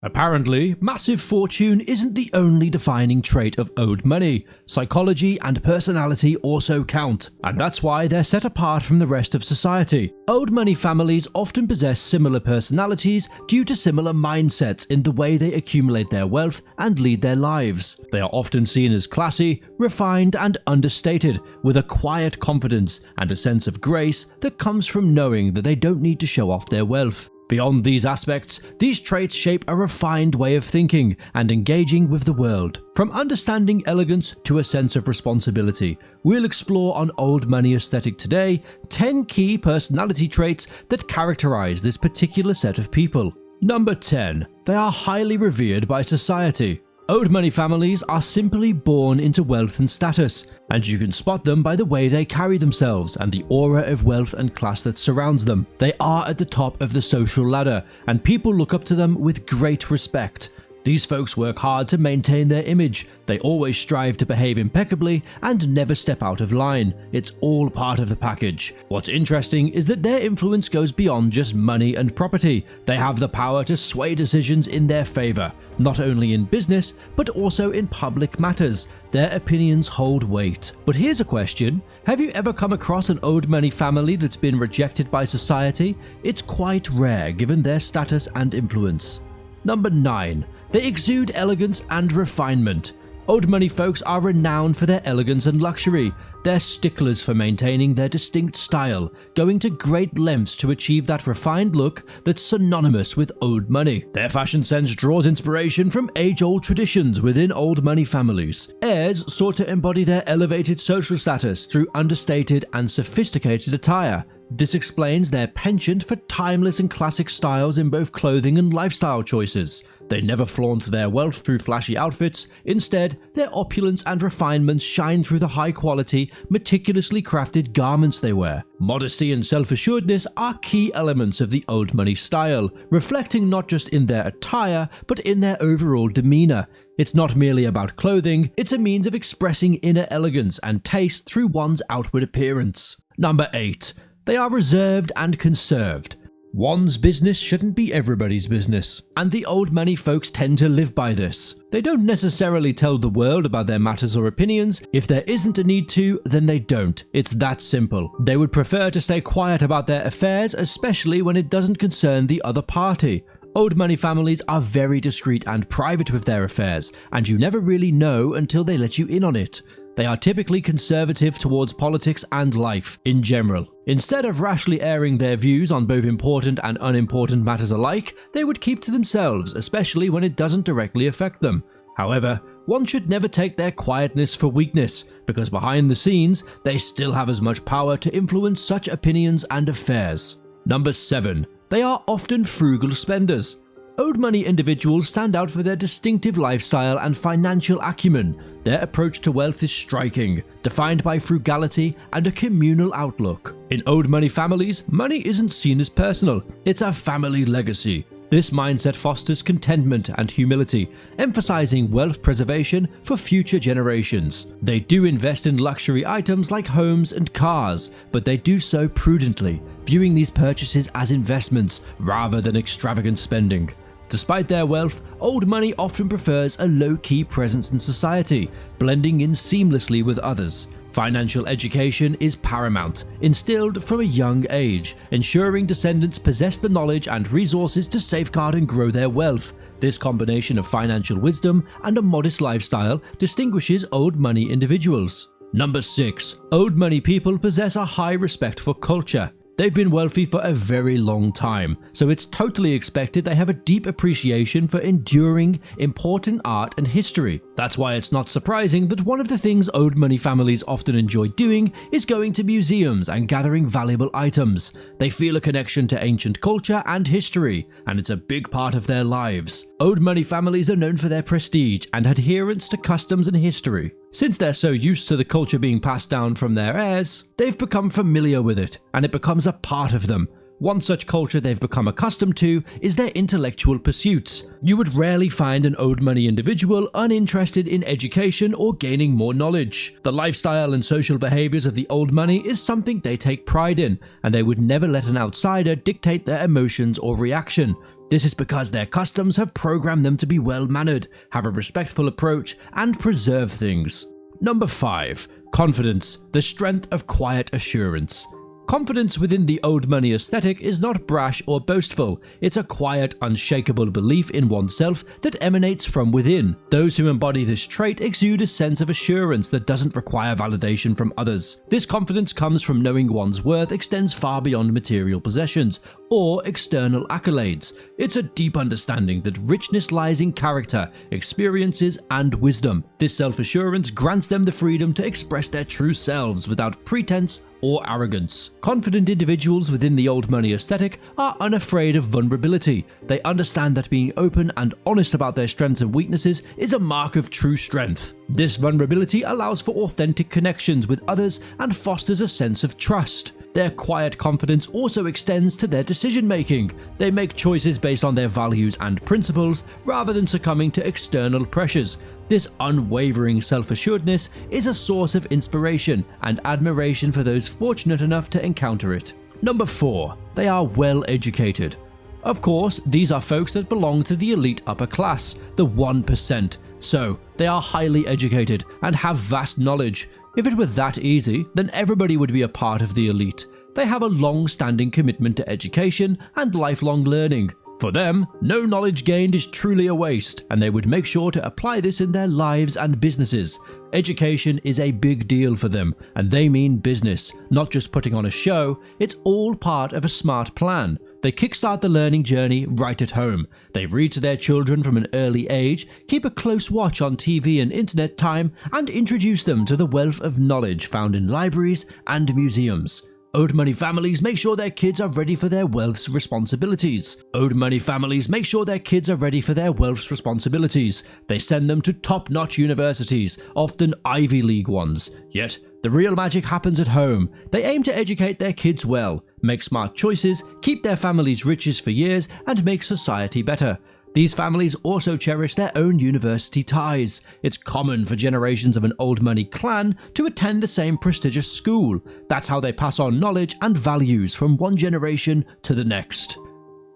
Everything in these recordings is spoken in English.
Apparently, massive fortune isn't the only defining trait of owed money. Psychology and personality also count, and that's why they're set apart from the rest of society. Owed money families often possess similar personalities due to similar mindsets in the way they accumulate their wealth and lead their lives. They are often seen as classy, refined, and understated, with a quiet confidence and a sense of grace that comes from knowing that they don't need to show off their wealth. Beyond these aspects, these traits shape a refined way of thinking and engaging with the world. From understanding elegance to a sense of responsibility, we'll explore on Old Money Aesthetic today 10 key personality traits that characterize this particular set of people. Number 10. They are highly revered by society. Owed money families are simply born into wealth and status, and you can spot them by the way they carry themselves and the aura of wealth and class that surrounds them. They are at the top of the social ladder, and people look up to them with great respect. These folks work hard to maintain their image. They always strive to behave impeccably and never step out of line. It's all part of the package. What's interesting is that their influence goes beyond just money and property. They have the power to sway decisions in their favor, not only in business, but also in public matters. Their opinions hold weight. But here's a question. Have you ever come across an owed money family that's been rejected by society? It's quite rare given their status and influence. Number 9. They exude elegance and refinement. Owed money folks are renowned for their elegance and luxury. They're sticklers for maintaining their distinct style, going to great lengths to achieve that refined look that's synonymous with owed money. Their fashion sense draws inspiration from age-old traditions within old money families. Heirs sought to embody their elevated social status through understated and sophisticated attire. This explains their penchant for timeless and classic styles in both clothing and lifestyle choices. They never flaunt their wealth through flashy outfits. Instead, their opulence and refinements shine through the high-quality, meticulously crafted garments they wear. Modesty and self-assuredness are key elements of the old money style, reflecting not just in their attire, but in their overall demeanor. It's not merely about clothing, it's a means of expressing inner elegance and taste through one's outward appearance. Number 8. They are reserved and conserved. One's business shouldn't be everybody's business, and the old money folks tend to live by this. They don't necessarily tell the world about their matters or opinions. If there isn't a need to, then they don't. It's that simple. They would prefer to stay quiet about their affairs, especially when it doesn't concern the other party. Old money families are very discreet and private with their affairs, and you never really know until they let you in on it. They are typically conservative towards politics and life in general. Instead of rashly airing their views on both important and unimportant matters alike, they would keep to themselves, especially when it doesn't directly affect them. However, one should never take their quietness for weakness, because behind the scenes, they still have as much power to influence such opinions and affairs. Number 7. They are often frugal spenders. Owed money individuals stand out for their distinctive lifestyle and financial acumen. Their approach to wealth is striking, defined by frugality and a communal outlook. In owed money families, money isn't seen as personal, it's a family legacy. This mindset fosters contentment and humility, emphasizing wealth preservation for future generations. They do invest in luxury items like homes and cars, but they do so prudently, viewing these purchases as investments rather than extravagant spending. Despite their wealth, old money often prefers a low-key presence in society, blending in seamlessly with others. Financial education is paramount, instilled from a young age, ensuring descendants possess the knowledge and resources to safeguard and grow their wealth. This combination of financial wisdom and a modest lifestyle distinguishes owed money individuals. Number 6. Owed money people possess a high respect for culture. They've been wealthy for a very long time, so it's totally expected they have a deep appreciation for enduring, important art and history. That's why it's not surprising that one of the things owed money families often enjoy doing is going to museums and gathering valuable items. They feel a connection to ancient culture and history, and it's a big part of their lives. Owed money families are known for their prestige and adherence to customs and history. Since they're so used to the culture being passed down from their heirs, they've become familiar with it, and it becomes a part of them. One such culture they've become accustomed to is their intellectual pursuits. You would rarely find an owed money individual uninterested in education or gaining more knowledge. The lifestyle and social behaviors of the old money is something they take pride in, and they would never let an outsider dictate their emotions or reaction. This is because their customs have programmed them to be well-mannered, have a respectful approach, and preserve things. Number 5. Confidence, the strength of quiet assurance. Confidence within the old money aesthetic is not brash or boastful, it's a quiet, unshakable belief in oneself that emanates from within. Those who embody this trait exude a sense of assurance that doesn't require validation from others. This confidence comes from knowing one's worth extends far beyond material possessions or external accolades. It's a deep understanding that richness lies in character, experiences, and wisdom. This self-assurance grants them the freedom to express their true selves without pretense or arrogance. Confident individuals within the old money aesthetic are unafraid of vulnerability. They understand that being open and honest about their strengths and weaknesses is a mark of true strength. This vulnerability allows for authentic connections with others and fosters a sense of trust. Their quiet confidence also extends to their decision-making. They make choices based on their values and principles rather than succumbing to external pressures. This unwavering self-assuredness is a source of inspiration and admiration for those fortunate enough to encounter it. Number 4. They are well educated. Of course, these are folks that belong to the elite upper class, the 1%. So, they are highly educated and have vast knowledge. If it were that easy, then everybody would be a part of the elite. They have a long-standing commitment to education and lifelong learning. For them, no knowledge gained is truly a waste, and they would make sure to apply this in their lives and businesses. Education is a big deal for them, and they mean business, not just putting on a show. It's all part of a smart plan. They kickstart the learning journey right at home. They read to their children from an early age, keep a close watch on TV and internet time, and introduce them to the wealth of knowledge found in libraries and museums. Old money families make sure their kids are ready for their wealth's responsibilities. Old money families make sure their kids are ready for their wealth's responsibilities. They send them to top-notch universities, often Ivy League ones. Yet, the real magic happens at home. They aim to educate their kids well, make smart choices, keep their families' riches for years, and make society better. These families also cherish their own university ties. It's common for generations of an old money clan to attend the same prestigious school. That's how they pass on knowledge and values from one generation to the next.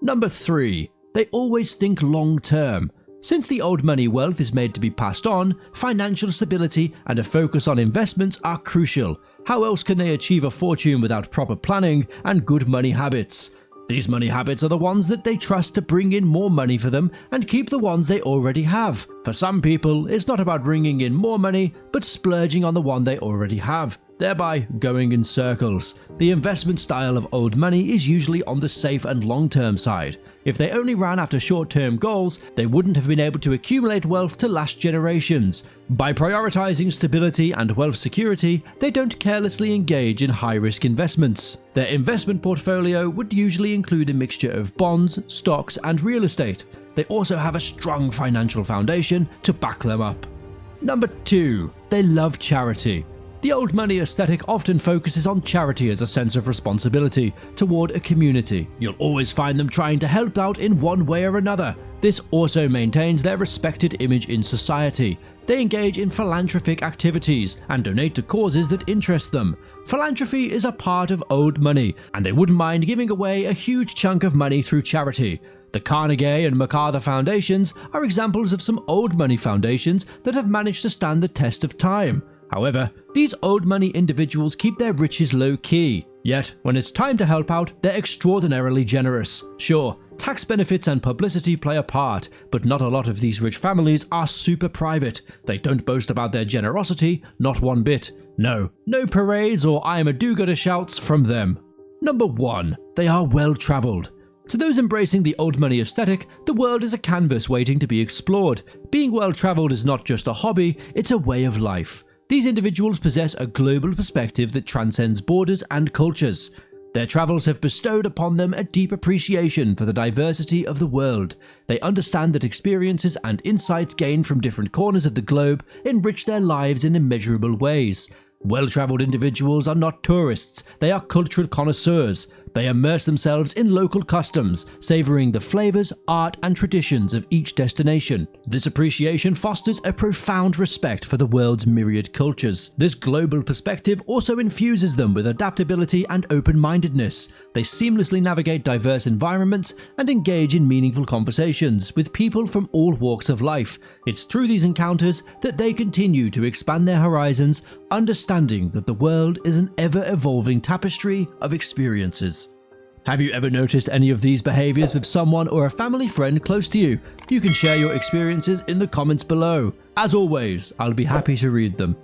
Number 3. They always think long term. Since the old money wealth is made to be passed on, financial stability and a focus on investments are crucial. How else can they achieve a fortune without proper planning and good money habits? These money habits are the ones that they trust to bring in more money for them and keep the ones they already have. For some people, it's not about bringing in more money, but splurging on the one they already have, thereby going in circles. The investment style of old money is usually on the safe and long-term side. If they only ran after short-term goals, they wouldn't have been able to accumulate wealth to last generations. By prioritizing stability and wealth security, they don't carelessly engage in high-risk investments. Their investment portfolio would usually include a mixture of bonds, stocks, and real estate. They also have a strong financial foundation to back them up. Number 2. They love charity. The old money aesthetic often focuses on charity as a sense of responsibility toward a community. You'll always find them trying to help out in one way or another. This also maintains their respected image in society. They engage in philanthropic activities and donate to causes that interest them. Philanthropy is a part of old money, and they wouldn't mind giving away a huge chunk of money through charity. The Carnegie and MacArthur foundations are examples of some old money foundations that have managed to stand the test of time. However, these old money individuals keep their riches low-key. Yet, when it's time to help out, they're extraordinarily generous. Sure, tax benefits and publicity play a part, but not a lot of these rich families are super private. They don't boast about their generosity, not one bit. No parades or I am a do-gooder shouts from them. Number 1. They are well-traveled. To those embracing the old money aesthetic, the world is a canvas waiting to be explored. Being well-traveled is not just a hobby, it's a way of life. These individuals possess a global perspective that transcends borders and cultures. Their travels have bestowed upon them a deep appreciation for the diversity of the world. They understand that experiences and insights gained from different corners of the globe enrich their lives in immeasurable ways. Well-traveled individuals are not tourists, they are cultural connoisseurs. They immerse themselves in local customs, savoring the flavors, art, and traditions of each destination. This appreciation fosters a profound respect for the world's myriad cultures. This global perspective also infuses them with adaptability and open-mindedness. They seamlessly navigate diverse environments and engage in meaningful conversations with people from all walks of life. It's through these encounters that they continue to expand their horizons, understanding that the world is an ever-evolving tapestry of experiences. Have you ever noticed any of these behaviors with someone or a family friend close to you? You can share your experiences in the comments below. As always, I'll be happy to read them.